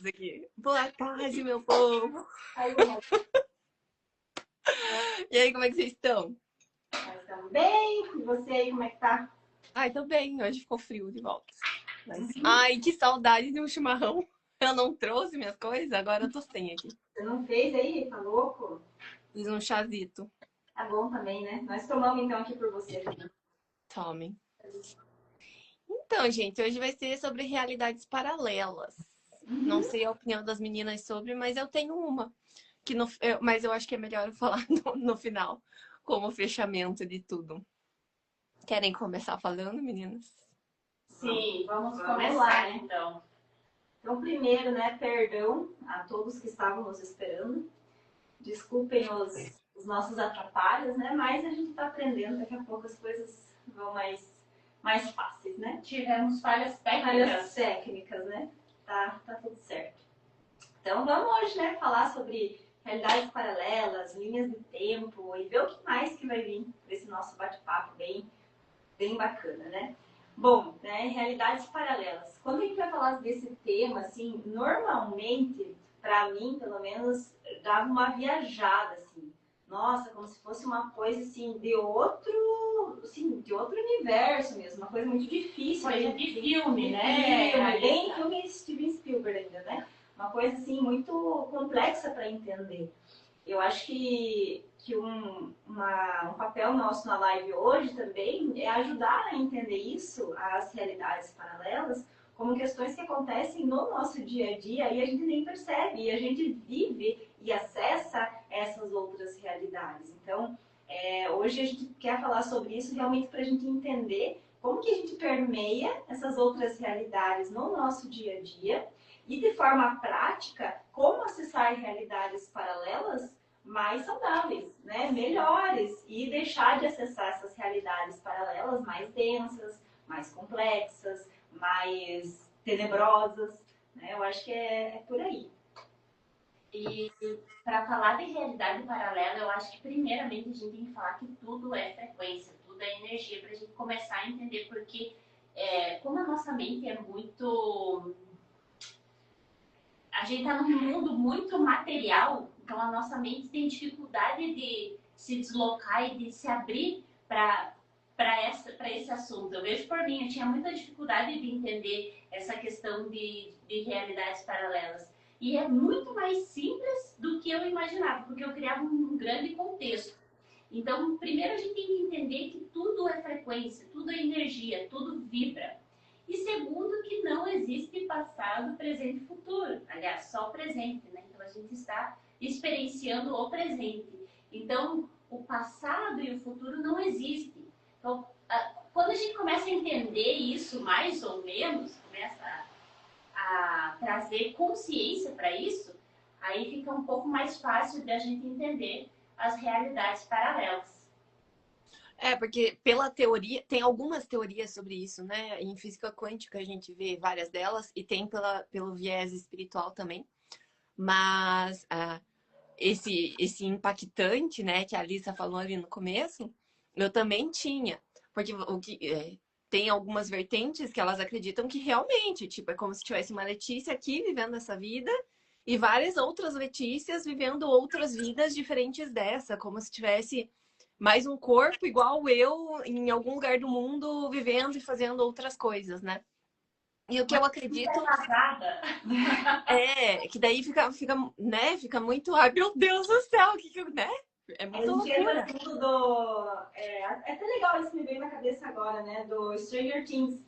todos aqui. Boa tarde, meu povo. Aí, E aí, como é que vocês estão? nós estamos bem. E você aí, como é que tá? Ai, tô bem. Hoje ficou frio de volta. Mas... Ai, que saudade de um chimarrão. Eu não trouxe minhas coisas, agora eu tô sem aqui. Você não fez aí? Tá louco? Fiz um chazito. Tá bom também, né? Nós tomamos então aqui por você. Tomem. Então, gente, hoje vai ser sobre realidades paralelas. Não sei a opinião das meninas sobre, mas eu tenho uma. Mas eu acho que é melhor eu falar no final, como fechamento de tudo. Querem começar falando, meninas? Sim, vamos Vamos começar lá. então. Então, primeiro, né, perdão a todos que estavam nos esperando. Desculpem os nossos atrapalhos, né? Mas a gente tá aprendendo, daqui a pouco as coisas vão mais fáceis, né? Tivemos falhas Áreas técnicas. técnicas, né? Tá tudo certo. Então vamos hoje, né, falar sobre realidades paralelas, linhas de tempo e ver o que mais que vai vir para esse nosso bate-papo bem bacana, né? Bom, né, realidades paralelas. Quando a gente vai falar desse tema, assim, normalmente, para mim, pelo menos, dava uma viajada, assim. Nossa, como se fosse uma coisa, assim, de outro universo mesmo, uma coisa muito difícil. Coisa de filme, né? Bem filme Steven Spielberg ainda, né? Uma coisa, assim, muito complexa para entender. Eu acho que um papel nosso na live hoje também é ajudar a entender isso, as realidades paralelas, como questões que acontecem no nosso dia a dia e a gente nem percebe, e a gente vive e acessa essas outras realidades. Então, hoje a gente quer falar sobre isso realmente para a gente entender como que a gente permeia essas outras realidades no nosso dia a dia e, de forma prática, como acessar realidades paralelas mais saudáveis, né? Melhores, e deixar de acessar essas realidades paralelas mais densas, mais complexas, mais tenebrosas, né? Eu acho que é por aí. E para falar de realidade paralela, eu acho que primeiramente a gente tem que falar que tudo é frequência, tudo é energia, para a gente começar a entender porque como a nossa mente é muito... A gente está num mundo muito material, então a nossa mente tem dificuldade de se deslocar e de se abrir para esse assunto. Eu vejo por mim, eu tinha muita dificuldade de entender essa questão de realidades paralelas. E é muito mais simples do que eu imaginava, porque eu criava um grande contexto. Então, primeiro a gente tem que entender que tudo é frequência, tudo é energia, tudo vibra. E segundo, que não existe passado, presente e futuro. Aliás, só o presente, né? Então, a gente está experienciando o presente. Então, o passado e o futuro não existem. Então, quando a gente começa a entender isso, mais ou menos, começa a trazer consciência para isso, aí fica um pouco mais fácil de a gente entender as realidades paralelas. Porque pela teoria, tem algumas teorias sobre isso, né? Em física quântica a gente vê várias delas e tem pelo viés espiritual também. Mas esse impactante, né, que a Alissa falou ali no começo, eu também tinha. Porque tem algumas vertentes que elas acreditam que realmente, tipo, é como se tivesse uma Letícia aqui vivendo essa vida e várias outras Letícias vivendo outras vidas diferentes dessa, como se tivesse mais um corpo igual eu em algum lugar do mundo vivendo e fazendo outras coisas, né? E o que eu acredito que daí fica muito, ai meu Deus do céu, né? É muito loucura. É até legal isso me veio na cabeça agora, né? Do Stranger Things.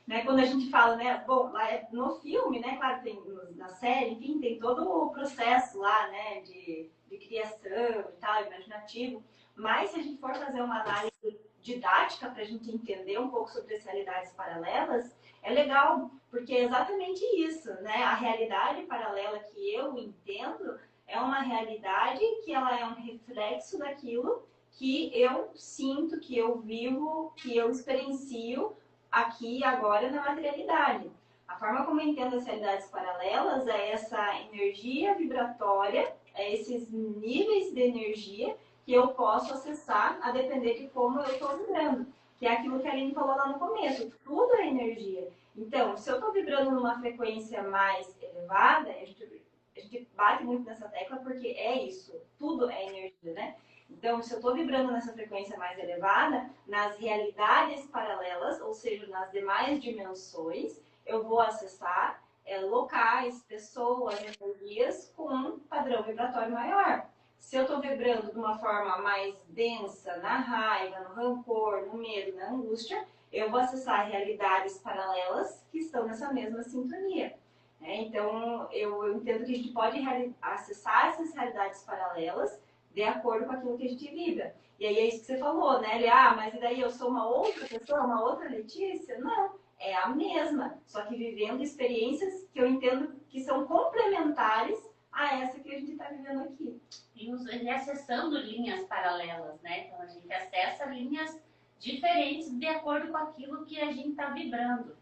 Né, quando a gente fala, né, bom, lá no filme, né, claro, tem na série, enfim, tem todo o processo lá, né, de criação e tal, imaginativo, mas se a gente for fazer uma análise didática para a gente entender um pouco sobre as realidades paralelas, é legal, porque é exatamente isso, né, a realidade paralela que eu entendo é uma realidade que ela é um reflexo daquilo que eu sinto, que eu vivo, que eu experiencio aqui e agora na materialidade. A forma como eu entendo as realidades paralelas é essa energia vibratória, é esses níveis de energia que eu posso acessar a depender de como eu estou vibrando. Que é aquilo que a Aline falou lá no começo. Tudo é energia. Então, se eu estou vibrando numa frequência mais elevada, a gente bate muito nessa tecla porque é isso, tudo é energia, né? Então, se eu estou vibrando nessa frequência mais elevada, nas realidades paralelas, ou seja, nas demais dimensões, eu vou acessar locais, pessoas, energias com um padrão vibratório maior. Se eu estou vibrando de uma forma mais densa, na raiva, no rancor, no medo, na angústia, eu vou acessar realidades paralelas que estão nessa mesma sintonia. Então, eu entendo que a gente pode acessar essas realidades paralelas de acordo com aquilo que a gente vibra. E aí é isso que você falou, né? Mas e daí eu sou uma outra pessoa, uma outra Letícia? Não, é a mesma, só que vivendo experiências que eu entendo que são complementares a essa que a gente está vivendo aqui. E acessando linhas paralelas, né? Então a gente acessa linhas diferentes de acordo com aquilo que a gente está vibrando.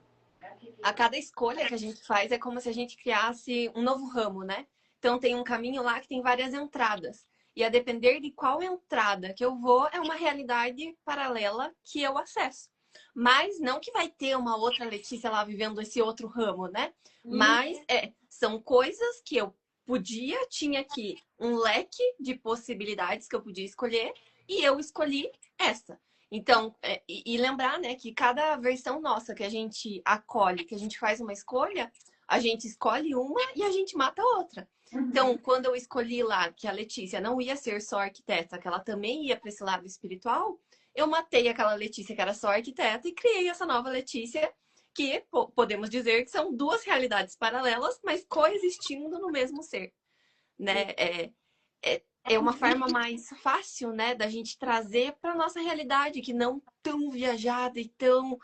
A cada escolha que a gente faz é como se a gente criasse um novo ramo, né? Então tem um caminho lá que tem várias entradas. E a depender de qual entrada que eu vou, é uma realidade paralela que eu acesso. Mas não que vai ter uma outra Letícia lá vivendo esse outro ramo, né? Mas são coisas que eu tinha aqui um leque de possibilidades que eu podia escolher e eu escolhi essa. Então, e lembrar, né, que cada versão nossa que a gente acolhe, que a gente faz uma escolha, a gente escolhe uma e a gente mata a outra. Então, quando eu escolhi lá que a Letícia não ia ser só arquiteta, que ela também ia para esse lado espiritual, eu matei aquela Letícia que era só arquiteta e criei essa nova Letícia, que podemos dizer que são duas realidades paralelas, mas coexistindo no mesmo ser, né? É uma forma mais fácil, né, da gente trazer para nossa realidade, que não tão viajada e tão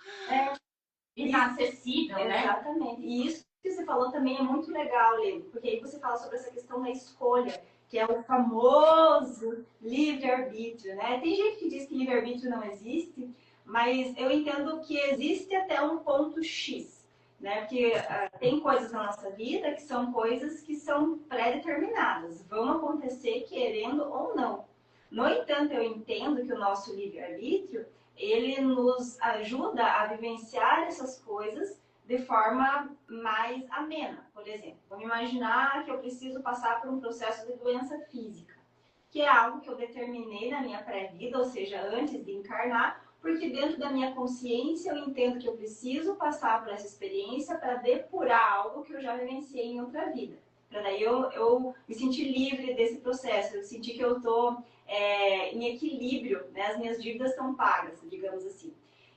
inacessível, né? Exatamente. E isso que você falou também é muito legal, Lê, porque aí você fala sobre essa questão da escolha, que é o famoso livre-arbítrio, né? Tem gente que diz que livre-arbítrio não existe, mas eu entendo que existe até um ponto X, né? Porque tem coisas na nossa vida que são coisas que são pré-determinadas, vão acontecer querendo ou não. No entanto, eu entendo que o nosso livre-arbítrio, ele nos ajuda a vivenciar essas coisas de forma mais amena. Por exemplo, vamos imaginar que eu preciso passar por um processo de doença física, que é algo que eu determinei na minha pré-vida, ou seja, antes de encarnar, porque dentro da minha consciência eu entendo que eu preciso passar por essa experiência para depurar algo que eu já vivenciei em outra vida. Para daí eu me sentir livre desse processo, eu sentir que eu estou em equilíbrio, né? As minhas dívidas estão pagas, digamos assim.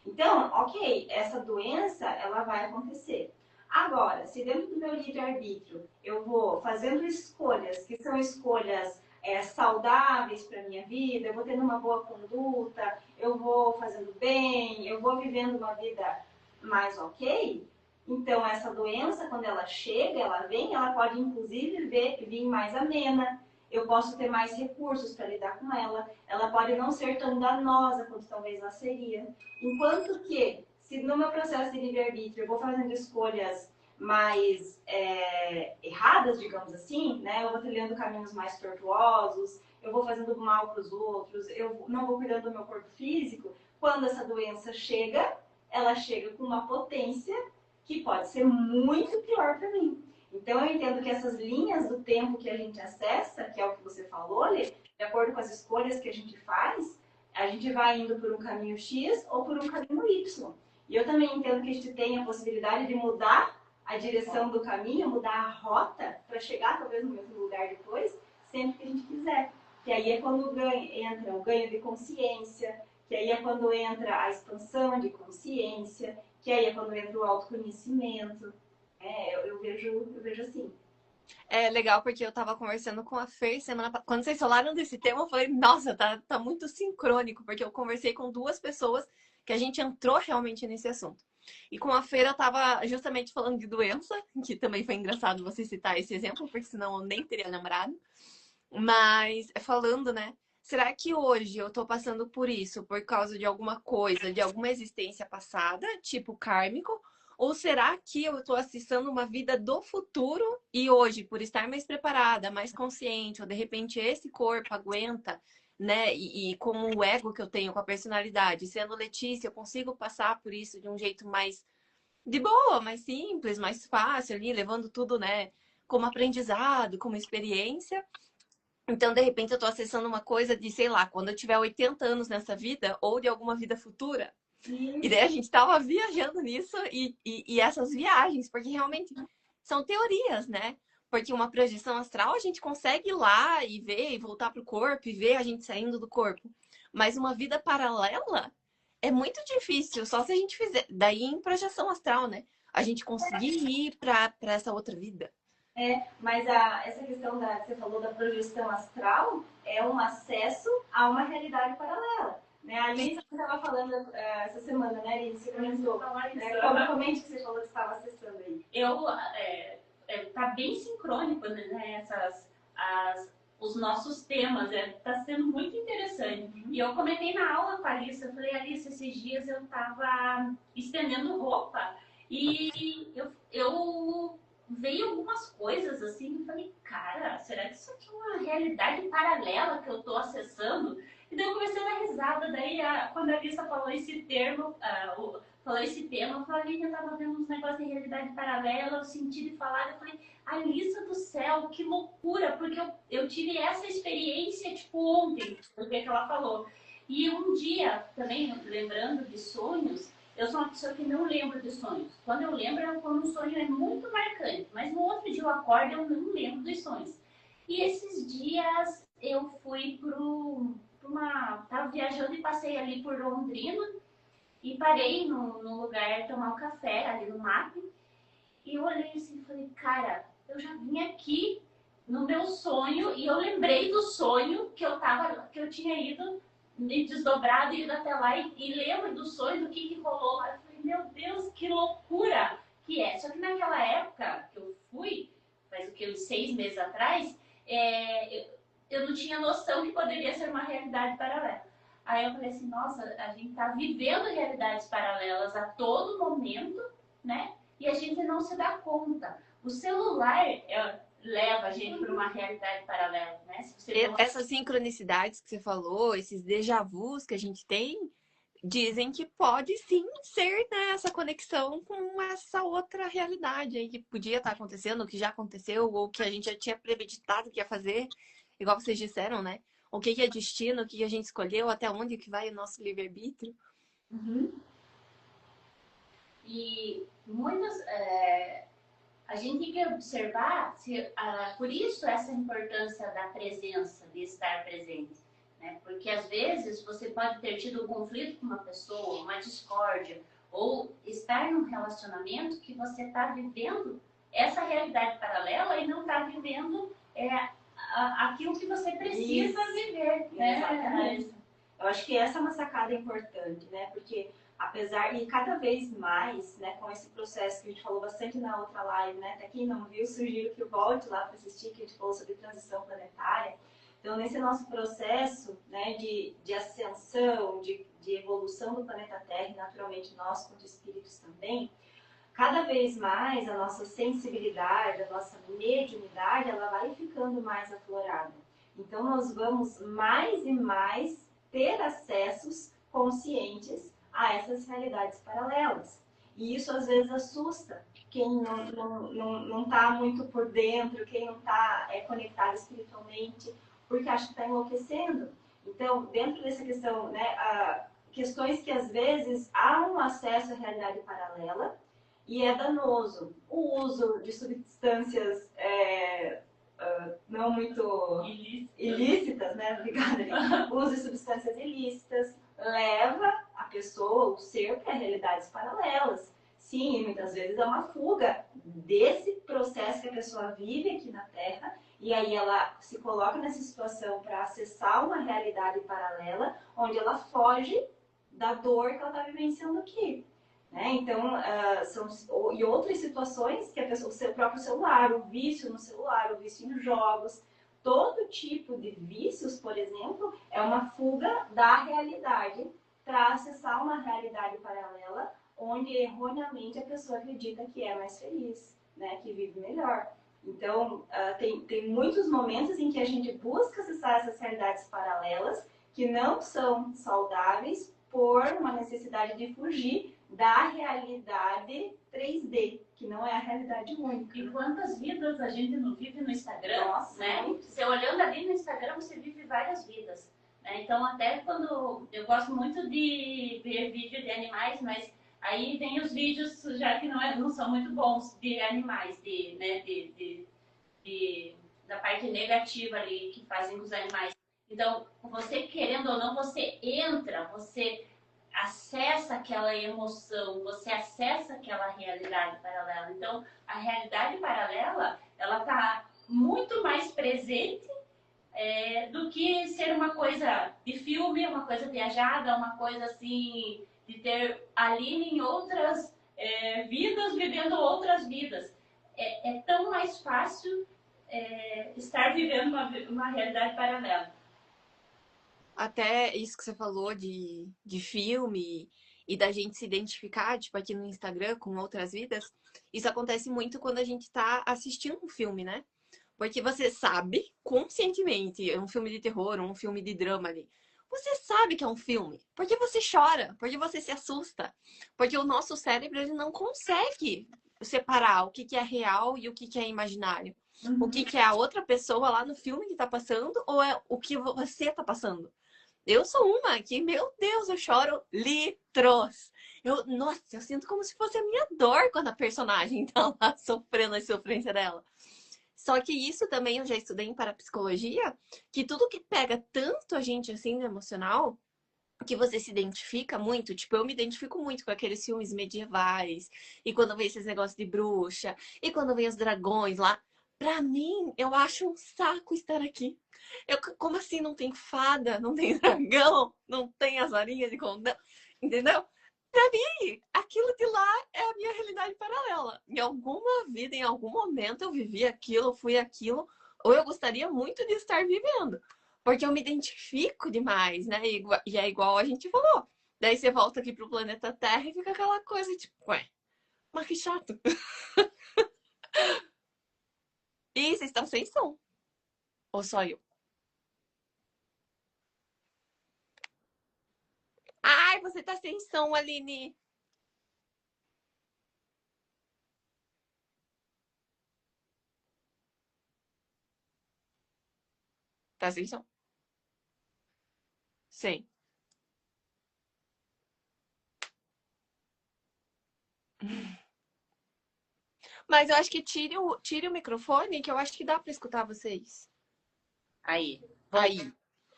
Então, ok, essa doença ela vai acontecer. Agora, se dentro do meu livre-arbítrio eu vou fazendo escolhas que são escolhas saudáveis para minha vida, eu vou tendo uma boa conduta, eu vou fazendo bem, eu vou vivendo uma vida mais ok, então essa doença, quando ela chega, ela vem, ela pode inclusive vir mais amena, eu posso ter mais recursos para lidar com ela pode não ser tão danosa quanto talvez ela seria. Enquanto que, se no meu processo de livre-arbítrio eu vou fazendo escolhas mais erradas, digamos assim, né? Eu vou trilhando caminhos mais tortuosos, eu vou fazendo mal para os outros, eu não vou cuidando do meu corpo físico. Quando essa doença chega, ela chega com uma potência que pode ser muito pior para mim. Então, eu entendo que essas linhas do tempo que a gente acessa, que é o que você falou, Lê, de acordo com as escolhas que a gente faz, a gente vai indo por um caminho X ou por um caminho Y. E eu também entendo que a gente tem a possibilidade de mudar a direção do caminho, mudar a rota para chegar talvez no mesmo lugar depois, sempre que a gente quiser. Que aí é quando entra o ganho de consciência, que aí é quando entra a expansão de consciência, que aí é quando entra o autoconhecimento. Eu vejo assim. É legal porque eu tava conversando com a Fer semana passada. Quando vocês falaram desse tema, eu falei, nossa, tá muito sincrônico, porque eu conversei com duas pessoas que a gente entrou realmente nesse assunto. E com a Fer eu tava justamente falando de doença, que também foi engraçado você citar esse exemplo, porque senão eu nem teria lembrado. Mas falando, né? Será que hoje eu tô passando por isso por causa de alguma coisa, de alguma existência passada, tipo kármico? Ou será que eu tô acessando uma vida do futuro e hoje, por estar mais preparada, mais consciente, ou de repente esse corpo aguenta, né? E com o ego que eu tenho, com a personalidade, sendo Letícia, eu consigo passar por isso de um jeito mais de boa, mais simples, mais fácil ali, levando tudo, né, como aprendizado, como experiência. Então, de repente, eu tô acessando uma coisa de, sei lá, quando eu tiver 80 anos nessa vida ou de alguma vida futura. E daí a gente tava viajando nisso e essas viagens, porque realmente são teorias, né? Porque uma projeção astral a gente consegue ir lá e ver e voltar pro corpo e ver a gente saindo do corpo. Mas uma vida paralela é muito difícil, só se a gente fizer. Daí em projeção astral, né? A gente conseguir ir para essa outra vida. Mas essa questão que você falou da projeção astral é um acesso a uma realidade paralela. Né? A Alice estava falando essa semana, né, Alice? Você comentou. Comente que você falou que estava acessando aí. Tá bem sincrônico, né, os nossos temas, tá sendo muito interessante. E eu comentei na aula com a Alice, eu falei, Alice, esses dias eu tava estendendo roupa e eu veio algumas coisas assim, eu falei, cara, será que isso aqui é uma realidade paralela que eu tô acessando? E daí eu comecei a dar risada, daí quando a Lisa falou esse termo, falou esse tema, eu falei, eu tava vendo uns negócios de realidade paralela, eu senti de falar, eu falei, Alissa do céu, que loucura, porque eu tive essa experiência, tipo, ontem, porque que ela falou. E um dia, também, lembrando de sonhos, eu sou uma pessoa que não lembro de sonhos. Quando eu lembro, é quando um sonho é muito marcante, mas no outro dia eu acordo, eu não lembro dos sonhos. E esses dias eu fui tava viajando e passei ali por Londrina, e parei no lugar tomar um café ali no MAP. E eu olhei assim e falei, cara, eu já vim aqui no meu sonho e eu lembrei do sonho que eu tinha ido, me desdobrado e ido até lá e lembro do sonho, do que rolou lá. Eu falei, meu Deus, que loucura que é. Só que naquela época que eu fui, faz o que, uns 6 meses atrás, eu não tinha noção que poderia ser uma realidade paralela. Aí eu falei assim, nossa, a gente tá vivendo realidades paralelas a todo momento, né? E a gente não se dá conta. O celular leva a gente para uma realidade paralela, né? Essas sincronicidades que você falou, esses déjà vus que a gente tem, dizem que pode sim ser, né, essa conexão com essa outra realidade aí que podia estar acontecendo, ou que já aconteceu, ou que a gente já tinha premeditado que ia fazer, igual vocês disseram, né? O que é destino, o que a gente escolheu, até onde que vai o nosso livre-arbítrio. E muitas... a gente tem que observar, por isso essa importância da presença, de estar presente. Né? Porque às vezes você pode ter tido um conflito com uma pessoa, uma discórdia, ou estar num relacionamento que você está vivendo essa realidade paralela e não está vivendo aquilo que você precisa viver. Né? Exatamente. Eu acho que essa é uma sacada importante, né? Porque apesar de cada vez mais, né, com esse processo que a gente falou bastante na outra live, né? Até quem não viu, sugiro que volte lá para assistir, que a gente falou sobre transição planetária. Então, nesse nosso processo, né, de ascensão, de evolução do planeta Terra, e naturalmente nós, como espíritos também, cada vez mais a nossa sensibilidade, a nossa mediunidade, ela vai ficando mais aflorada. Então, nós vamos mais e mais ter acessos conscientes a essas realidades paralelas. E isso às vezes assusta quem não está muito por dentro, quem não está conectado espiritualmente, porque acha que está enlouquecendo. Então, dentro dessa questão, né, questões que às vezes há um acesso à realidade paralela e é danoso. O uso de substâncias não muito ilícitas, né? Obrigada. O uso de substâncias ilícitas leva a pessoa, o ser, para realidades paralelas. Sim, muitas vezes é uma fuga desse processo que a pessoa vive aqui na Terra, e aí ela se coloca nessa situação para acessar uma realidade paralela, onde ela foge da dor que ela está vivenciando aqui. Né? Então, e outras situações que a pessoa, o seu próprio celular, o vício no celular, o vício em jogos, todo tipo de vícios, por exemplo, é uma fuga da realidade para acessar uma realidade paralela, onde erroneamente a pessoa acredita que é mais feliz, né? Que vive melhor. Então, tem muitos momentos em que a gente busca acessar essas realidades paralelas que não são saudáveis por uma necessidade de fugir da realidade 3D, que não é a realidade única. E quantas vidas a gente não vive no Instagram, Nossa, né? muito. Você olhando ali no Instagram, você vive várias vidas. Né? Então, até quando... Eu gosto muito de ver vídeo de animais, mas aí vem os vídeos já que não são muito bons de animais, né? Da parte negativa ali que fazem com os animais. Então, você querendo ou não, você entra, você acessa aquela emoção, você acessa aquela realidade paralela. Então, a realidade paralela, ela está muito mais presente do que ser uma coisa de filme, uma coisa viajada, uma coisa assim, de ter ali em outras vidas, vivendo outras vidas. É tão mais fácil estar vivendo uma realidade paralela. Até isso que você falou de filme e da gente se identificar, tipo, aqui no Instagram com outras vidas, isso acontece muito quando a gente tá assistindo um filme, né? Porque você sabe, conscientemente, um filme de terror, um filme de drama ali. Você sabe que é um filme. Porque você chora, porque você se assusta. Porque o nosso cérebro ele não consegue separar o que é real e o que é imaginário. Uhum. O que é a outra pessoa lá no filme que tá passando ou é o que você tá passando. Eu sou uma que, meu Deus, eu choro litros. Nossa, eu sinto como se fosse a minha dor quando a personagem tá lá sofrendo a sofrência dela. Só que isso também eu já estudei em parapsicologia, que tudo que pega tanto a gente assim no emocional, que você se identifica muito, tipo, eu me identifico muito com aqueles filmes medievais, e quando vem esses negócios de bruxa, e quando vem os dragões lá, pra mim, eu acho um saco estar aqui. Como assim não tem fada, não tem dragão, não tem as varinhas de condão, entendeu? Pra mim, aquilo de lá é a minha realidade paralela. Em alguma vida, em algum momento eu vivi aquilo, fui aquilo, ou eu gostaria muito de estar vivendo. Porque eu me identifico demais, né? E é igual a gente falou. Daí você volta aqui pro planeta Terra e fica aquela coisa tipo, ué, mas que chato. E vocês estão sem som. Ou só eu? Ai, você tá sem som, Aline. Tá sem som? Sim. Mas eu acho que tire o microfone, que eu acho que dá pra escutar vocês. Aí. Aí.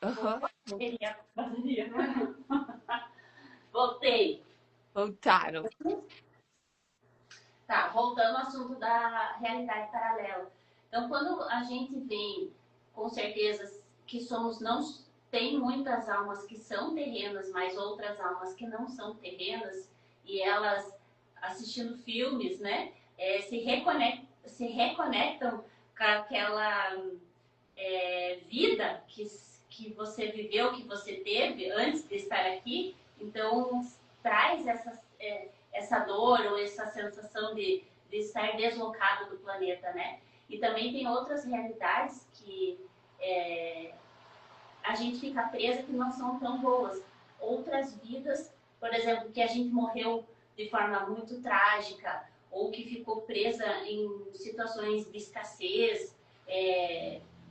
Aham. Bateria. Voltei. Voltaram. Tá, voltando ao assunto da realidade paralela. Então, quando a gente vem, com certeza, que somos não tem muitas almas que são terrenas, mas outras almas que não são terrenas, e elas assistindo filmes, né, se reconectam com aquela vida que você viveu, que você teve antes de estar aqui. Então, traz essa dor ou essa sensação de estar deslocado do planeta, né? E também tem outras realidades que a gente fica presa que não são tão boas. Outras vidas, por exemplo, que a gente morreu de forma muito trágica ou que ficou presa em situações de escassez,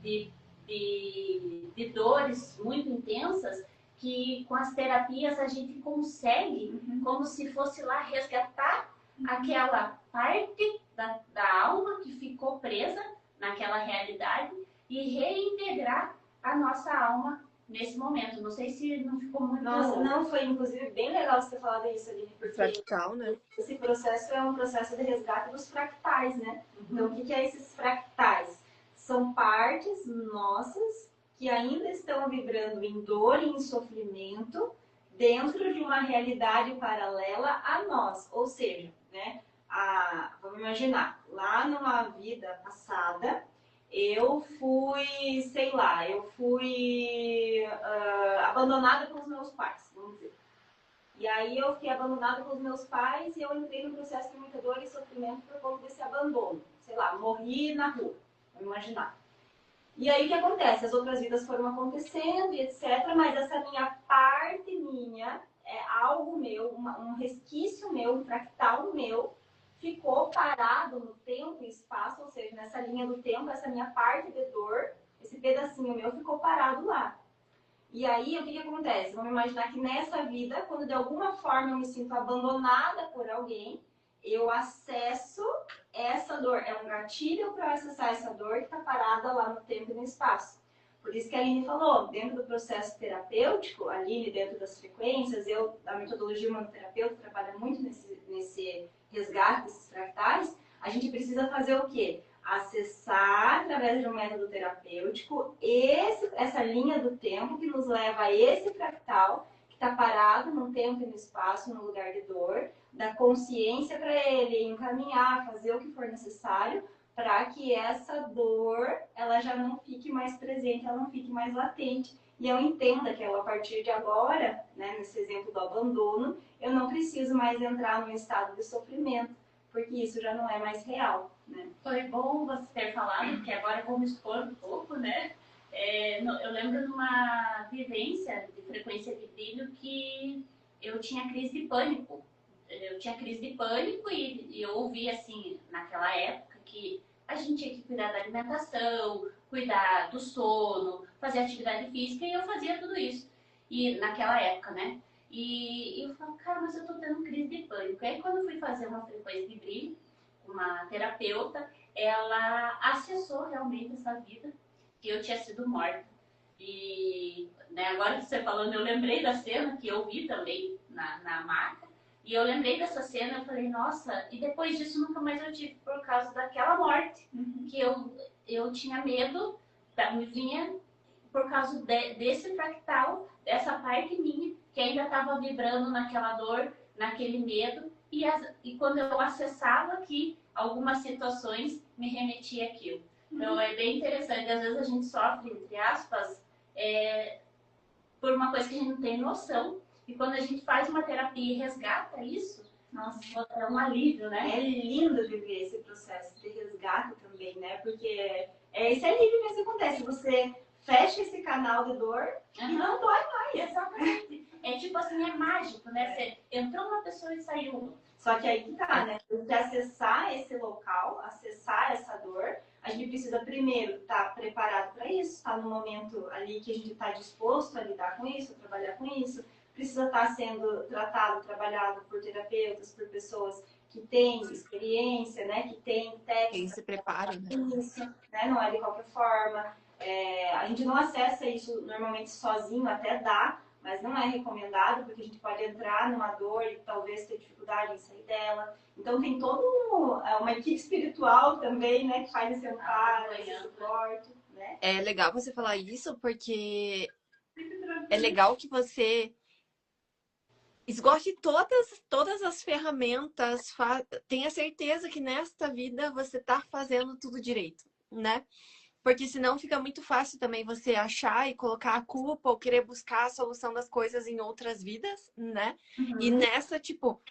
de, de dores muito intensas, que com as terapias a gente consegue, como se fosse lá, resgatar aquela parte da alma que ficou presa naquela realidade e reintegrar a nossa alma nesse momento. Não sei se não ficou muito... Nossa, não, foi inclusive bem legal você ter falado isso, Aline, porque Fractal, né? esse processo é um processo de resgate dos fractais, né? Então, o que é esses fractais? São partes nossas que ainda estão vibrando em dor e em sofrimento dentro de uma realidade paralela a nós. Ou seja, né, vamos imaginar, lá numa vida passada, eu fui, sei lá, abandonada pelos meus pais, vamos dizer. E aí eu fiquei abandonada pelos meus pais e eu entrei no processo de muita dor e sofrimento por conta desse abandono. Sei lá, morri na rua, vamos imaginar. E aí o que acontece? As outras vidas foram acontecendo e etc. Mas essa minha parte minha, algo meu, um resquício meu, um fractal meu, ficou parado no tempo e espaço, ou seja, nessa linha do tempo, essa minha parte de dor, esse pedacinho meu ficou parado lá. E aí, o que acontece? Vamos imaginar que nessa vida, quando de alguma forma eu me sinto abandonada por alguém, eu acesso essa dor. É um gatilho para eu acessar essa dor que está parada lá no tempo e no espaço. Por isso que a Aline falou, dentro do processo terapêutico, a Aline, dentro das frequências, a metodologia humanoterapeuta trabalha muito nesse resgate desses fractais, a gente precisa fazer o quê? Acessar, através de um método terapêutico, essa linha do tempo que nos leva a esse fractal que está parado num tempo e no espaço, num lugar de dor, da consciência para ele encaminhar, fazer o que for necessário para que essa dor ela já não fique mais presente, ela não fique mais latente. E eu entenda que a partir de agora, né, nesse exemplo do abandono, eu não preciso mais entrar num estado de sofrimento, porque isso já não é mais real. Né? Foi bom você ter falado, porque agora eu vou me expor um pouco, né? Eu lembro de uma vivência de frequência de brilho que eu tinha crise de pânico. Eu tinha crise de pânico e eu ouvi, assim, naquela época, que a gente tinha que cuidar da alimentação, cuidar do sono, fazer atividade física, e eu fazia tudo isso. E naquela época, né? E eu falo, cara, mas eu tô tendo crise de pânico. Aí quando eu fui fazer uma frequência de brilho, uma terapeuta, ela acessou realmente essa vida que eu tinha sido morta. E né, agora que você falando, eu lembrei da cena que eu vi também na maca. E eu lembrei dessa cena, eu falei, nossa, e depois disso nunca mais eu tive por causa daquela morte. Que eu tinha medo, me vinha por causa desse fractal, dessa parte minha, que ainda estava vibrando naquela dor, naquele medo. E quando eu acessava aqui, algumas situações me remetia àquilo. Então é bem interessante, às vezes a gente sofre, entre aspas, por uma coisa que a gente não tem noção. E quando a gente faz uma terapia e resgata isso, nossa, é um alívio, né? É lindo viver esse processo de resgate também, né? Porque esse alívio mesmo que acontece. Você fecha esse canal de dor e não dói mais. Exatamente. É tipo assim, é mágico, né? Você entrou uma pessoa e saiu outra. Só que aí que tá, né? Para acessar esse local, acessar essa dor, a gente precisa primeiro estar preparado para isso, estar no momento ali que a gente está disposto a lidar com isso, a trabalhar com isso. Precisa estar sendo tratado, trabalhado por terapeutas, por pessoas que têm experiência, né? Que têm técnica. Quem se prepara, né? Isso, né? Não é de qualquer forma. A gente não acessa isso normalmente sozinho, até dá, mas não é recomendado, porque a gente pode entrar numa dor e talvez ter dificuldade em sair dela. Então tem toda uma equipe espiritual também, né? Que faz esse amparo, esse suporte, né? É legal você falar isso, porque é legal que você esgote todas as ferramentas, tenha certeza que nesta vida você está fazendo tudo direito, né? Porque senão fica muito fácil também você achar e colocar a culpa ou querer buscar a solução das coisas em outras vidas, né? E nessa, tipo,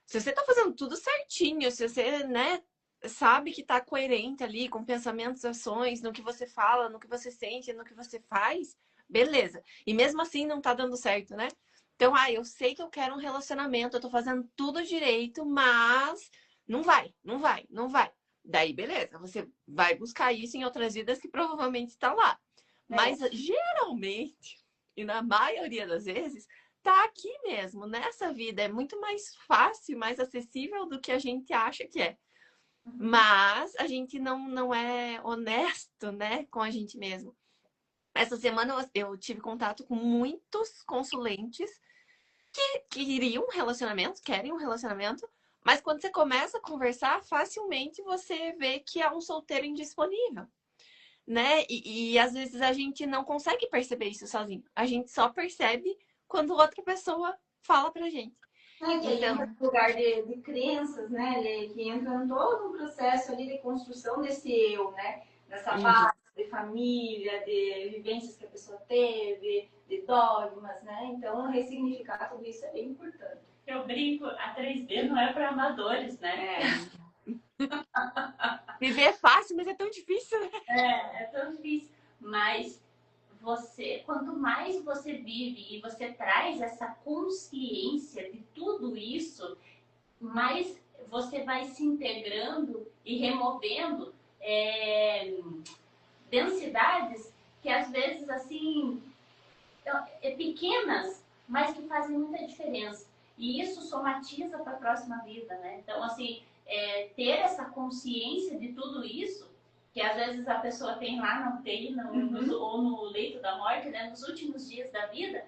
se você tá fazendo tudo certinho, se você, né, sabe que tá coerente ali com pensamentos, ações, no que você fala, no que você sente, no que você faz, beleza. E mesmo assim não tá dando certo, né? Então, eu sei que eu quero um relacionamento, eu tô fazendo tudo direito, mas não vai, não vai, não vai. Daí, beleza, você vai buscar isso em outras vidas que provavelmente está lá. Mas, geralmente, e na maioria das vezes, tá aqui mesmo, nessa vida. É muito mais fácil, mais acessível do que a gente acha que é. Mas a gente não é honesto, né, com a gente mesmo. Essa semana eu tive contato com muitos consulentes que queriam um relacionamento, querem um relacionamento, mas quando você começa a conversar, facilmente você vê que é um solteiro indisponível, né? E às vezes a gente não consegue perceber isso sozinho. A gente só percebe quando outra pessoa fala pra gente. Que aí entra no lugar de crenças, né, que entra em todo um processo ali de construção desse eu, né? Dessa base de família, de vivências que a pessoa teve, de dogmas, né? Então, ressignificar tudo isso é bem importante. Eu brinco, a 3D não é para amadores, né? Viver é fácil, mas é tão difícil, né? É tão difícil. Mas quanto mais você vive e você traz essa consciência de tudo isso, mais você vai se integrando e removendo densidades que às vezes assim pequenas, mas que fazem muita diferença. E isso somatiza para a próxima vida, né? Então, assim, ter essa consciência de tudo isso, que às vezes a pessoa tem lá na UTI ou no leito da morte, né? Nos últimos dias da vida,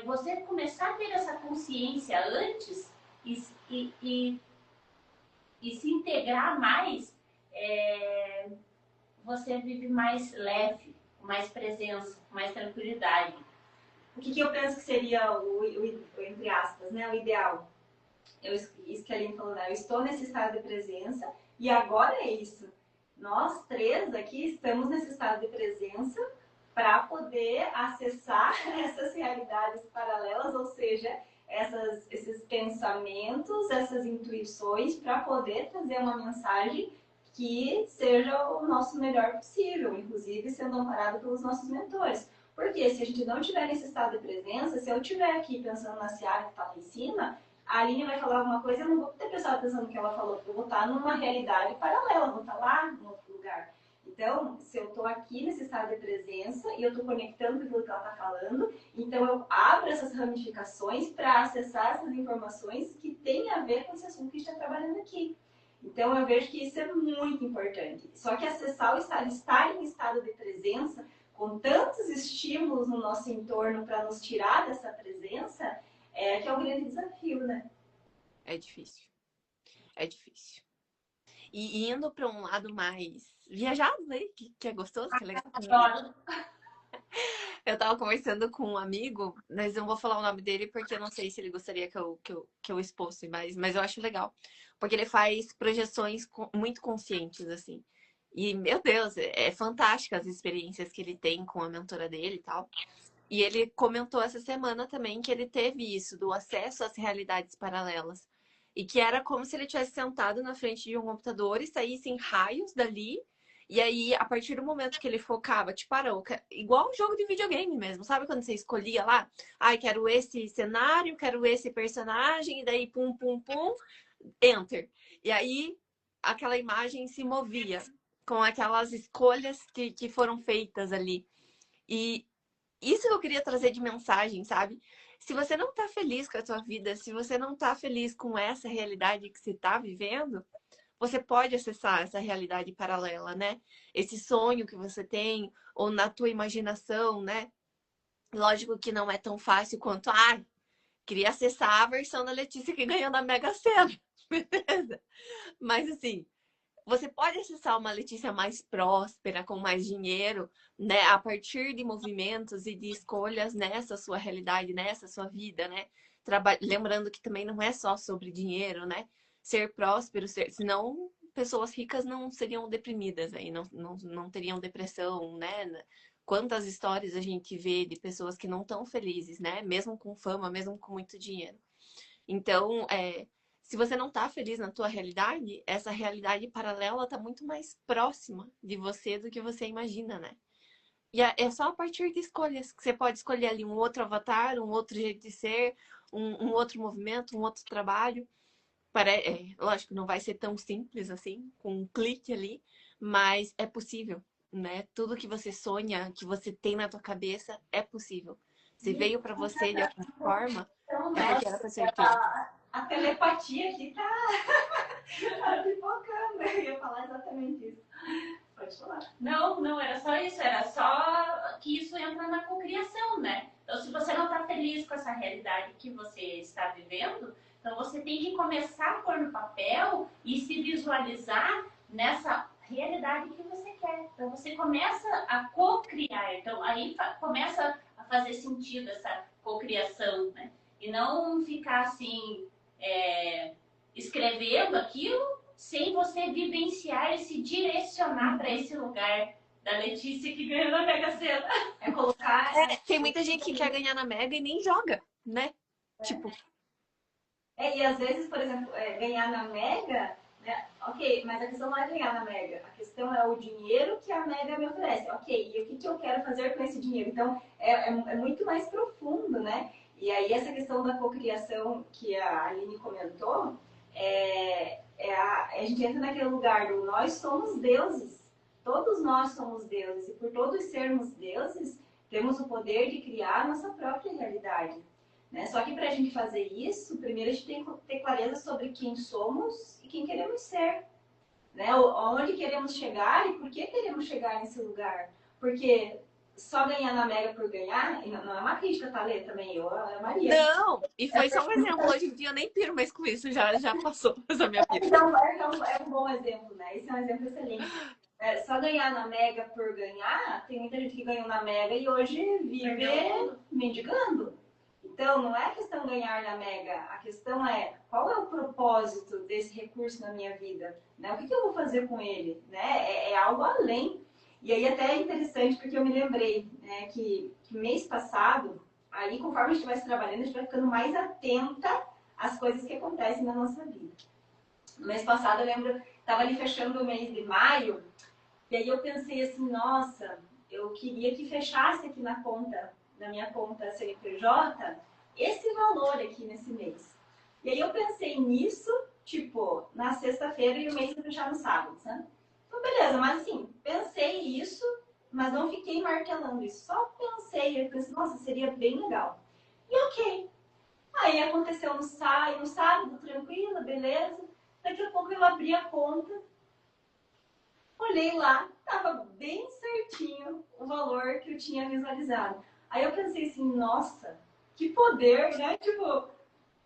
você começar a ter essa consciência antes e se integrar mais, você vive mais leve, com mais presença, com mais tranquilidade. O que eu penso que seria entre aspas, né, o ideal? Isso que a Aline falou, né? Eu estou nesse estado de presença e agora é isso. Nós três aqui estamos nesse estado de presença para poder acessar essas realidades paralelas, ou seja, esses pensamentos, essas intuições, para poder trazer uma mensagem que seja o nosso melhor possível, inclusive sendo amparado pelos nossos mentores. Porque se a gente não tiver nesse estado de presença, se eu estiver aqui pensando na Ciara que está lá em cima, a Aline vai falar alguma coisa e eu não vou ter prestado atenção no que ela falou, porque eu vou estar numa realidade paralela, vou estar lá no outro lugar. Então, se eu estou aqui nesse estado de presença e eu estou conectando com aquilo que ela está falando, então eu abro essas ramificações para acessar essas informações que têm a ver com esse assunto que a gente está trabalhando aqui. Então, eu vejo que isso é muito importante. Só que acessar o estado, estar em estado de presença, com tantos estímulos no nosso entorno para nos tirar dessa presença, que é um grande desafio, né? É difícil. É difícil. E indo para um lado mais viajado, né? Que é gostoso, que é legal. Adoro. Eu tava conversando com um amigo, mas eu não vou falar o nome dele porque eu não sei se ele gostaria que eu expôsse, mas eu acho legal. Porque ele faz projeções muito conscientes, assim. E, meu Deus, é fantástica as experiências que ele tem com a mentora dele e tal. E ele comentou essa semana também que ele teve isso, do acesso às realidades paralelas. E que era como se ele tivesse sentado na frente de um computador e saíssem raios dali. E aí, a partir do momento que ele focava, tipo, igual um jogo de videogame mesmo, sabe? Quando você escolhia lá, quero esse cenário, quero esse personagem, e daí pum, pum, pum, enter. E aí, aquela imagem se movia com aquelas escolhas que foram feitas ali. E isso que eu queria trazer de mensagem, sabe? Se você não tá feliz com a sua vida, se você não tá feliz com essa realidade que você tá vivendo, você pode acessar essa realidade paralela, né? Esse sonho que você tem, ou na tua imaginação, né? Lógico que não é tão fácil quanto, queria acessar a versão da Letícia que ganhou na Mega Sena. Beleza? Mas assim, você pode acessar uma Letícia mais próspera, com mais dinheiro, né? A partir de movimentos e de escolhas nessa sua realidade, nessa sua vida, né? Lembrando que também não é só sobre dinheiro, né? Ser próspero, senão pessoas ricas não seriam deprimidas aí, não teriam depressão, né? Quantas histórias a gente vê de pessoas que não estão felizes, né? Mesmo com fama, mesmo com muito dinheiro. Então, se você não tá feliz na tua realidade, essa realidade paralela tá muito mais próxima de você do que você imagina, né? E é só a partir de escolhas que você pode escolher ali um outro avatar, um outro jeito de ser, um outro movimento, um outro trabalho. Lógico, não vai ser tão simples assim, com um clique ali, mas é possível, né? Tudo que você sonha, que você tem na tua cabeça, é possível. Se veio para você de alguma forma, é porque era pra ser tudo. A telepatia aqui tá pipocando. Eu ia falar exatamente isso. Pode falar. Não, era só isso. Era só que isso entra na cocriação, né? Então, se você não está feliz com essa realidade que você está vivendo, então você tem que começar a pôr no papel e se visualizar nessa realidade que você quer. Então, você começa a cocriar. Então, aí começa a fazer sentido essa cocriação, né? E não ficar assim, escrevendo aquilo sem você vivenciar e se direcionar para esse lugar da Letícia que ganhou na Mega Sena. É colocar... Tem muita gente que quer ganhar na Mega e nem joga, né? Tipo... e às vezes, por exemplo, ganhar na Mega, Ok, mas a questão não é ganhar na Mega. A questão é o dinheiro que a Mega me oferece. Ok, e o que eu quero fazer com esse dinheiro? Então, é muito mais profundo, né? E aí, essa questão da cocriação que a Aline comentou, a gente entra naquele lugar do nós somos deuses. Todos nós somos deuses. E por todos sermos deuses, temos o poder de criar a nossa própria realidade. Né? Só que para a gente fazer isso, primeiro a gente tem que ter clareza sobre quem somos e quem queremos ser. Né? Onde queremos chegar e por que queremos chegar nesse lugar. Porque só ganhar na Mega por ganhar, não é uma crítica, tá, Lê? Também eu, a Maria. Não, e foi só um exemplo. Hoje em dia eu nem piro mais com isso, já passou essa minha pira. Então, é um bom exemplo, né? Esse é um exemplo excelente. Só ganhar na Mega por ganhar, tem muita gente que ganhou na Mega e hoje vive mendigando. Então, não é questão de ganhar na Mega, a questão é qual é o propósito desse recurso na minha vida, né? O que eu vou fazer com ele, né? É algo além. E aí até é interessante porque eu me lembrei, né, que mês passado, aí conforme a gente vai se trabalhando, a gente vai ficando mais atenta às coisas que acontecem na nossa vida. No mês passado, eu lembro, estava ali fechando o mês de maio, e aí eu pensei assim, nossa, eu queria que fechasse aqui na minha conta CNPJ, esse valor aqui nesse mês. E aí eu pensei nisso, tipo, na sexta-feira e o mês ia fechar no sábado, sabe? Então, beleza, mas assim, pensei isso, mas não fiquei martelando isso. Só pensei, eu pensei, nossa, seria bem legal. E ok. Aí aconteceu no sábado, tranquila, beleza. Daqui a pouco eu abri a conta, olhei lá, tava bem certinho o valor que eu tinha visualizado. Aí eu pensei assim, nossa, que poder, né? Tipo,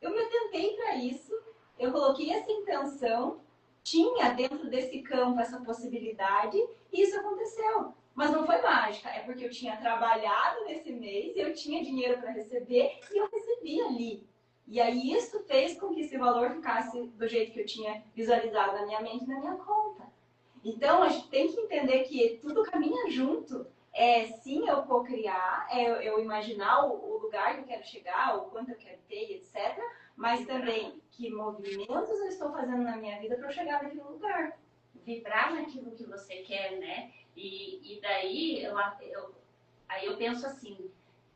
eu me atentei para isso, eu coloquei essa intenção, tinha dentro desse campo essa possibilidade e isso aconteceu. Mas não foi mágica, é porque eu tinha trabalhado nesse mês, eu tinha dinheiro para receber e eu recebi ali. E aí isso fez com que esse valor ficasse do jeito que eu tinha visualizado na minha mente e na minha conta. Então, a gente tem que entender que tudo caminha junto. Sim, eu co-criar, eu imaginar o lugar que eu quero chegar, o quanto eu quero ter, etc. Mas também que movimentos eu estou fazendo na minha vida para eu chegar naquele lugar. Vibrar naquilo que você quer, né? E daí, aí eu penso assim,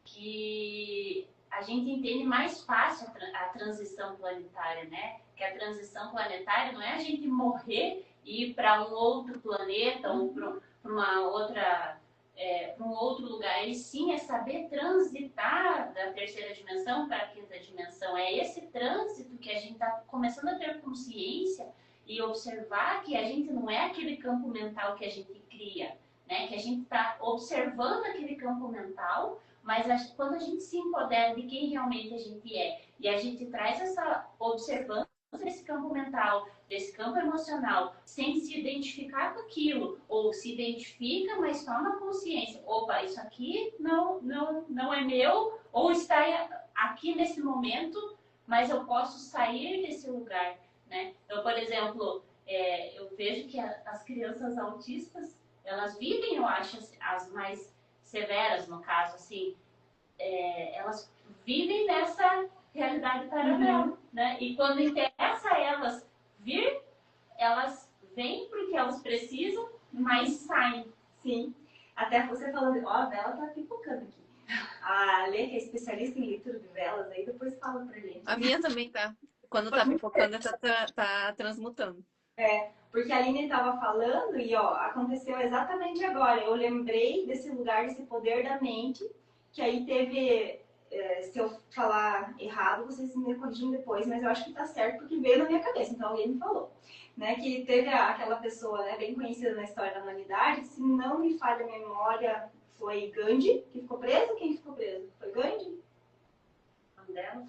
que a gente entende mais fácil a transição planetária, né? Que a transição planetária não é a gente morrer e ir para um outro planeta ou para uma outra, para um outro lugar. E sim, é saber transitar da terceira dimensão para a quinta dimensão. É esse trânsito que a gente está começando a ter consciência e observar que a gente não é aquele campo mental que a gente cria, né? Que a gente está observando aquele campo mental, mas quando a gente se empodera de quem realmente a gente é e a gente traz essa observância desse campo mental, desse campo emocional, sem se identificar com aquilo, ou se identifica, mas toma consciência, opa, isso aqui não é meu, ou está aqui nesse momento, mas eu posso sair desse lugar, né? Então, por exemplo, eu vejo que as crianças autistas, elas vivem, eu acho, as mais severas, no caso, assim, elas vivem nessa realidade paralela, né? E quando interessa a elas vir, elas vêm porque elas precisam, mas saem. Sim. Até você falando, ó, a vela tá pipocando aqui. A Lê, que é especialista em leitura de velas, aí depois fala pra gente. A minha também tá. Quando tá pipocando, tá transmutando. Porque a Aline estava falando e ó, aconteceu exatamente agora. Eu lembrei desse lugar, desse poder da mente, que aí teve, se eu falar errado, vocês me corrigem depois, mas eu acho que tá certo porque veio na minha cabeça, então alguém me falou. Né, que teve aquela pessoa, né, bem conhecida na história da humanidade, se não me falha a memória, foi Gandhi, que ficou preso. Quem ficou preso? Foi Gandhi?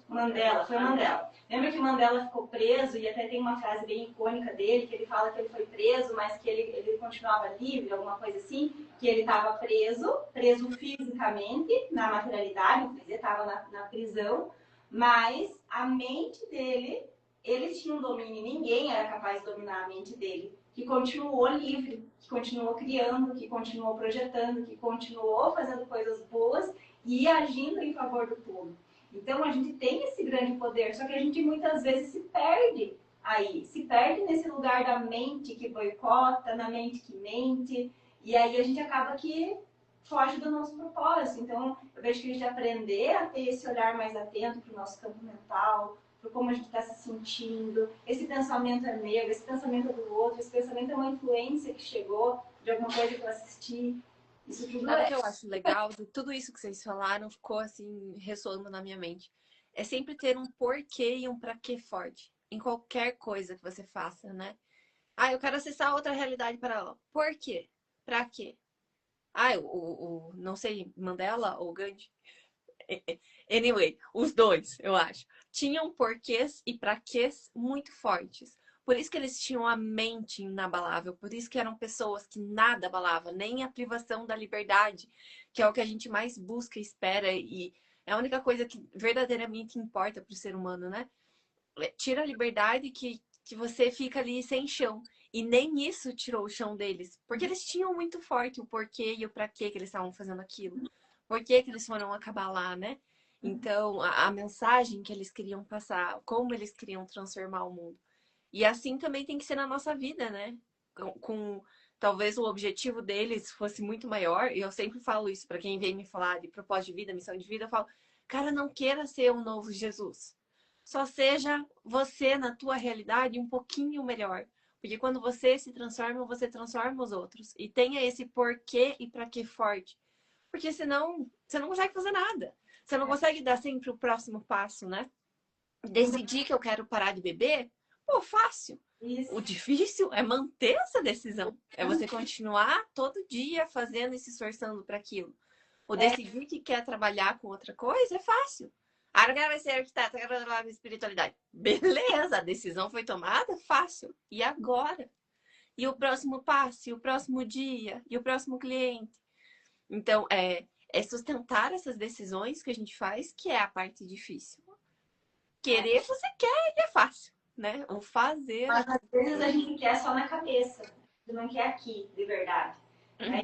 Mandela, foi Mandela. Lembra que Mandela ficou preso e até tem uma frase bem icônica dele, que ele fala que ele foi preso, mas que ele continuava livre, alguma coisa assim, que ele estava preso fisicamente, na materialidade, ele estava na prisão, mas a mente dele, ele tinha um domínio, ninguém era capaz de dominar a mente dele, que continuou livre, que continuou criando, que continuou projetando, que continuou fazendo coisas boas e agindo em favor do povo. Então, a gente tem esse grande poder, só que a gente muitas vezes se perde aí se perde nesse lugar da mente que boicota, na mente que mente, e aí a gente acaba que foge do nosso propósito. Então, eu vejo que a gente aprender a ter esse olhar mais atento para o nosso campo mental, para como a gente está se sentindo, esse pensamento é meu, esse pensamento é do outro, esse pensamento é uma influência que chegou de alguma coisa que eu assisti. Isso tudo Sabe o que eu acho legal de tudo isso que vocês falaram, ficou assim, ressoando na minha mente. É sempre ter um porquê e um pra quê forte. Em qualquer coisa que você faça, né? Ah, eu quero acessar outra realidade paralela. Por quê? Pra quê? Ah, não sei, Mandela ou Gandhi? Anyway, os dois, eu acho. Tinham porquês e praquês muito fortes. Por isso que eles tinham a mente inabalável. Por isso que eram pessoas que nada abalava, nem a privação da liberdade, que é o que a gente mais busca e espera. E é a única coisa que verdadeiramente importa para o ser humano, né? Tira a liberdade que você fica ali sem chão. E nem isso tirou o chão deles. Porque eles tinham muito forte o porquê e o pra quê que eles estavam fazendo aquilo. Por que que eles foram acabar lá, né? Então, a mensagem que eles queriam passar, como eles queriam transformar o mundo. E assim também tem que ser na nossa vida, né? Talvez o objetivo deles fosse muito maior, e eu sempre falo isso para quem vem me falar de propósito de vida, missão de vida, eu falo, cara, não queira ser um novo Jesus. Só seja você na tua realidade um pouquinho melhor. Porque quando você transforma os outros. E tenha esse porquê e para que forte. Porque senão você não consegue fazer nada. Você não consegue dar sempre o próximo passo, né? Decidir que eu quero parar de beber, pô, fácil. isso. O difícil é manter essa decisão. É você continuar todo dia fazendo e se esforçando para aquilo. O decidir que quer trabalhar com outra coisa é fácil. Ah, não quero ser arquiteto, eu quero trabalhar com espiritualidade. Beleza, a decisão foi tomada, fácil. E agora? E o próximo passo, e o próximo dia, e o próximo cliente. Então, é sustentar essas decisões que a gente faz que é a parte difícil. Querer, você quer e é fácil, né? O fazer. Mas às vezes a gente quer só na cabeça, não quer aqui, de verdade. Aí,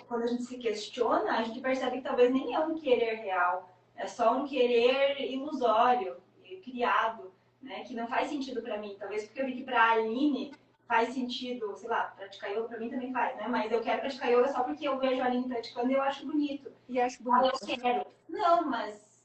quando a gente se questiona, a gente percebe que talvez nem é um querer real, é só um querer ilusório, criado, né? Que não faz sentido para mim. Talvez porque eu vi que para a Aline faz sentido, sei lá, praticar yoga para mim também faz, né? Mas eu quero praticar yoga só porque eu vejo a Aline praticando e eu acho bonito. E acho Ah, bonito. eu quero. Não, mas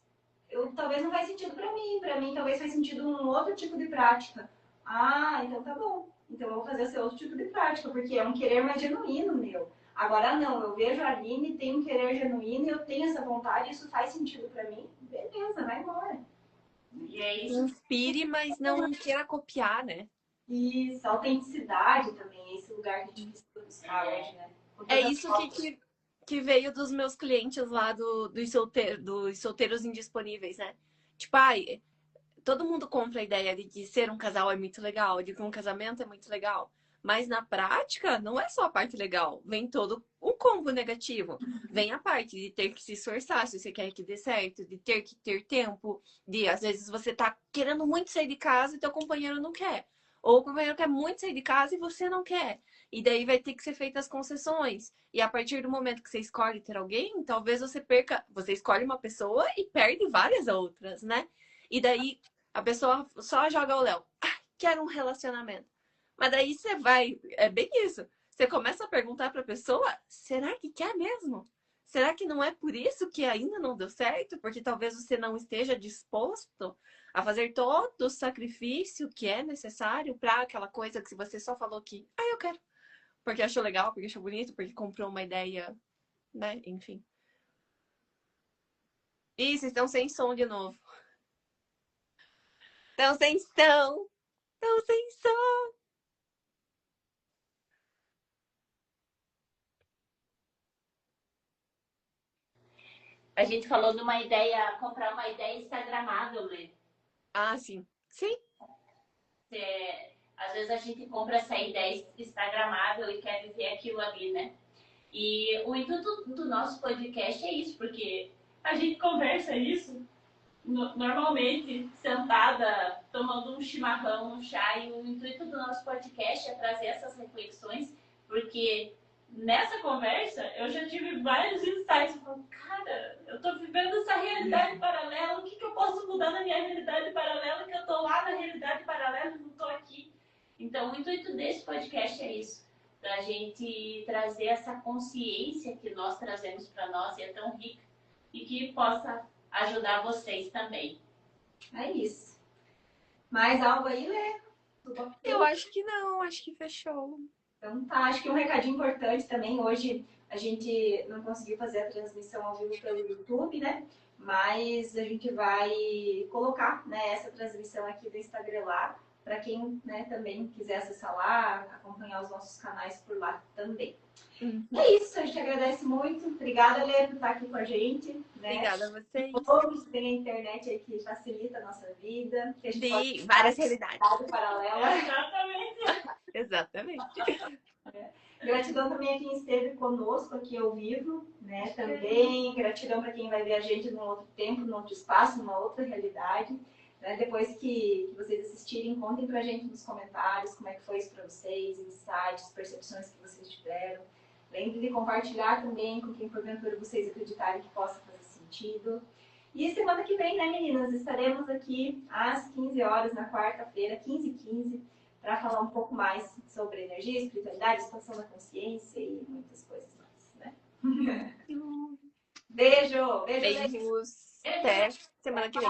talvez não faz sentido para mim. Para mim, talvez faz sentido um outro tipo de prática. Ah, então tá bom. Então eu vou fazer esse outro tipo de prática, porque é um querer mais genuíno meu. Agora não, eu vejo a Aline, tem um querer genuíno, eu tenho essa vontade, isso faz sentido para mim. Beleza, vai embora. E é isso. Inspire, mas não queira copiar, né? Isso, autenticidade também, esse lugar que a gente precisa buscar hoje, né? É isso que veio dos meus clientes lá dos solteiros indisponíveis, né? Tipo, ai, todo mundo compra a ideia de que ser um casal é muito legal, de que um casamento é muito legal. Mas na prática, não é só a parte legal. Vem todo o combo negativo. Vem a parte de ter que se esforçar se você quer que dê certo, de ter que ter tempo, de às vezes você tá querendo muito sair de casa e teu companheiro não quer. Ou o companheiro quer muito sair de casa e você não quer. E daí vai ter que ser feitas as concessões. E a partir do momento que você escolhe ter alguém, talvez você perca. Você escolhe uma pessoa e perde várias outras, né? E daí a pessoa só joga o Léo. Ah, quero um relacionamento. Mas daí você vai. É bem isso. Você começa a perguntar para a pessoa: será que quer mesmo? Será que não é por isso que ainda não deu certo? Porque talvez você não esteja disposto a fazer todo o sacrifício que é necessário para aquela coisa que você só falou que, ah, eu quero. Porque achou legal, porque achou bonito, porque comprou uma ideia, né? Enfim. Ih, vocês estão sem som de novo. Estão sem som. Estão sem som. A gente falou de uma ideia, comprar uma ideia instagramável, né? Ah, sim. Sim. Às vezes a gente compra essa ideia instagramável e quer viver aquilo ali, né? E o intuito do nosso podcast é isso, porque a gente conversa isso normalmente sentada, tomando um chimarrão, um chá, e o intuito do nosso podcast é trazer essas reflexões, porque nessa conversa eu já tive vários insights, eu falo, cara, Eu tô vivendo essa realidade paralela, o que eu posso mudar na minha realidade paralela, que eu tô lá na realidade paralela e não tô aqui. Então, o intuito desse podcast é isso, pra gente trazer essa consciência que nós trazemos para nós, e é tão rica, e que possa ajudar vocês também. É isso. Mais algo aí, Lê? Eu acho que não, acho que fechou. Então tá, acho que um recadinho importante também, hoje a gente não conseguiu fazer a transmissão ao vivo pelo YouTube, né? Mas a gente vai colocar, né, essa transmissão aqui do Instagram lá, para quem, né, também quiser acessar lá, acompanhar os nossos canais por lá também. É isso, a gente agradece muito. Obrigada, Lê, por estar aqui com a gente. Né? Obrigada a vocês. Todos tem a internet aí que facilita a nossa vida. Que a gente pode várias realidades. Paralela. Exatamente. Gratidão também a quem esteve conosco aqui ao vivo, né? Também gratidão para quem vai ver a gente num outro tempo, num outro espaço, numa outra realidade. Né? Depois que vocês assistirem, contem pra gente nos comentários como é que foi isso para vocês, insights, percepções que vocês tiveram. Lembre de compartilhar também com quem porventura vocês acreditarem que possa fazer sentido. E semana que vem, né, meninas? Estaremos aqui às 15 horas, na quarta-feira, 15h15, para falar um pouco mais sobre energia, espiritualidade, expansão da consciência e muitas coisas mais, né? Beijo! Beijos! Até semana que vem.